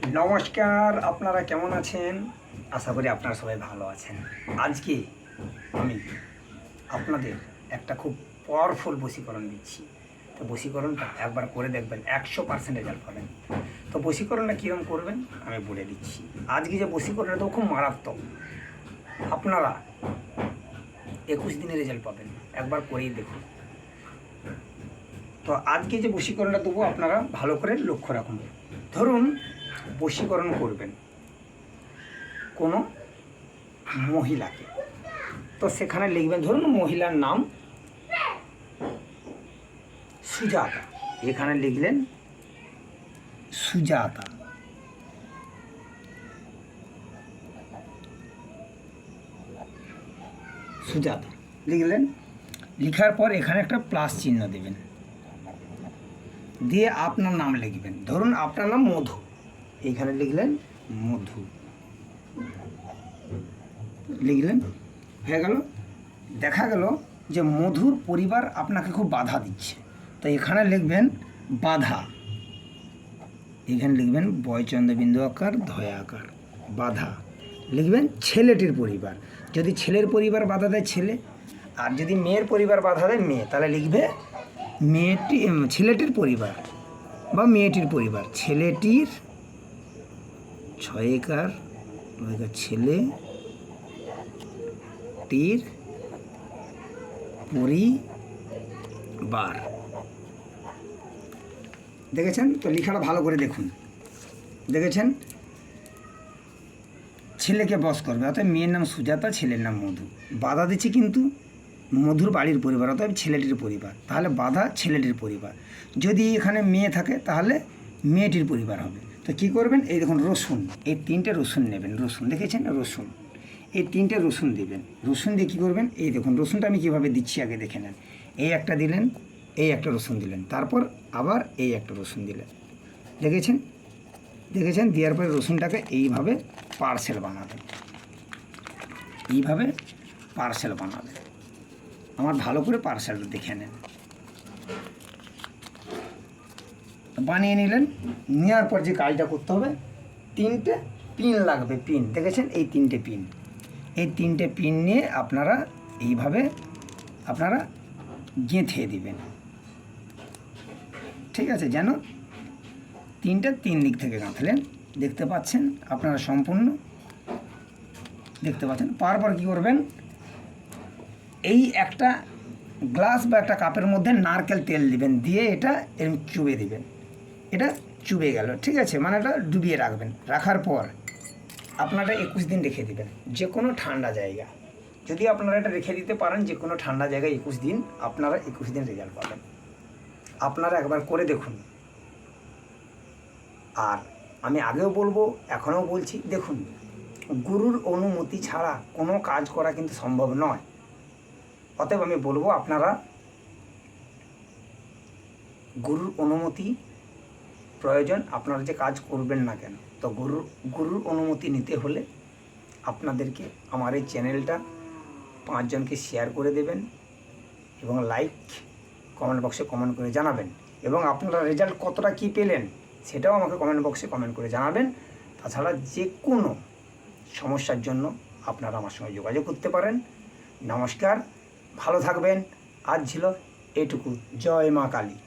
নমস্কার, আপনারা কেমন আছেন? আশা করি আপনারা সবাই ভালো আছেন। আজকে আমি আপনাদের একটা খুব পাওয়ারফুল বশীকরণ দিচ্ছি। তো বশীকরণটা একবার করে দেখবেন, 100% রেজাল্ট পাবেন। তো বশীকরণটা কীরকম করবেন আমি বলে দিচ্ছি। আজকে যে বশীকরণটা তো খুব মারাত্মক, আপনারা 21 দিনে রেজাল্ট পাবেন, একবার করেই দেখুন। তো আজকে যে বশীকরণটা দেবো আপনারা ভালো করে লক্ষ্য রাখুন। ধরুন বশীকরণ করবেন কোনো মহিলাকে, তো সেখানে লিখবেন, ধরুন মহিলার নাম সুজাতা, এখানে লিখলেন সুজাতা। সুজাতা লিখলেন, লিখার পর এখানে একটা প্লাস চিহ্ন দেবেন, দিয়ে আপনার নাম লিখবেন। ধরুন আপনার নাম মধু, এইখানে লিখলেন মধু, লিখলেন, হয়ে গেল। দেখা গেল যে মধুর পরিবার আপনাকে খুব বাধা দিচ্ছে, তো এখানে লিখবেন বাধা, এখানে লিখবেন বয়চন্দ্রবিন্দু আকার ধয়া আকার বাধা, লিখবেন ছেলেটির পরিবার। যদি ছেলের পরিবার বাধা দেয় ছেলে, আর যদি মেয়ের পরিবার বাধা দেয় মেয়ে, তাহলে লিখবে মেয়েটি, ছেলেটির পরিবার বা মেয়েটির পরিবার, ছেলেটির ছয়কার ছেলেটির পরিবার। দেখেছেন তো? লেখাটা ভালো করে দেখুন, দেখেছেন? ছেলেকে বস করবে, অর্থাৎ মেয়ের নাম সুজাতা, ছেলের নাম মধু। বাধা দিচ্ছে কিন্তু মধুর বাড়ির পরিবার, অর্থাৎ ছেলেটির পরিবার, তাহলে বাধা ছেলেটির পরিবার। যদি এখানে মেয়ে থাকে তাহলে মেয়েটির পরিবার হবে। তো কী করবেন, এই দেখুন রসুন, এই 3টে রসুন নেবেন, রসুন দেখেছেন, রসুন, এই 3টে রসুন দেবেন। রসুন দিয়ে কী করবেন, এই দেখুন রসুনটা আমি কীভাবে দিচ্ছি আগে দেখে নেন। এই একটা দিলেন, এই একটা রসুন দিলেন, তারপর আবার এই একটা রসুন দিলেন, দেখেছেন? দেখেছেন? দেওয়ার পরে রসুনটাকে এইভাবে পার্সেল বানাবেন, এইভাবে পার্সেল বানাবেন। আমার ভালো করে পার্সেলটা দেখে নেন। বানিয়ে নিলেন, নেওয়ার পর যে কাজটা করতে হবে, 3টে পিন লাগবে, পিন দেখেছেন, এই 3টে পিন, এই 3টে পিন নিয়ে আপনারা এইভাবে আপনারা গেঁথে দিবেন, ঠিক আছে? যেন 3 দিক থেকে গাঁথলেন, দেখতে পাচ্ছেন আপনারা, সম্পূর্ণ দেখতে পাচ্ছেন। পাওয়ার পর কী করবেন, এই একটা গ্লাস বা একটা কাপের মধ্যে নারকেল তেল দিবেন, দিয়ে এটা এরকম চুবে দিবেন, এটা চুবে গেল, ঠিক আছে? মানে এটা ডুবিয়ে রাখবেন, রাখার পর আপনারা 21 দিন রেখে দিবেন যে কোনো ঠান্ডা জায়গা। যদি আপনারা এটা রেখে দিতে পারেন যে কোনো ঠান্ডা জায়গায় 21 দিন, আপনারা 21 দিন রেজাল্ট পাবেন। আপনারা একবার করে দেখুন। আর আমি আগেও বলবো, এখনও বলছি, দেখুন গুরুর অনুমতি ছাড়া কোনো কাজ করা কিন্তু সম্ভব নয়। অতএব আমি বলবো আপনারা গুরুর অনুমতি প্রয়োজন, আপনারা যে কাজ করবেন না কেন। তো গুরুর অনুমতি নিতে হলে আপনাদেরকে আমার এই চ্যানেলটা 5 জনকে শেয়ার করে দেবেন, এবং লাইক কমেন্ট বক্সে কমেন্ট করে জানাবেন, এবং আপনারা রেজাল্ট কতটা কী পেলেন সেটাও আমাকে কমেন্ট বক্সে কমেন্ট করে জানাবেন। তাছাড়া যে কোনো সমস্যার জন্য আপনারা আমার সঙ্গে যোগাযোগ করতে পারেন। নমস্কার, ভালো থাকবেন। আজ ছিল এটুকু। জয় মা কালী।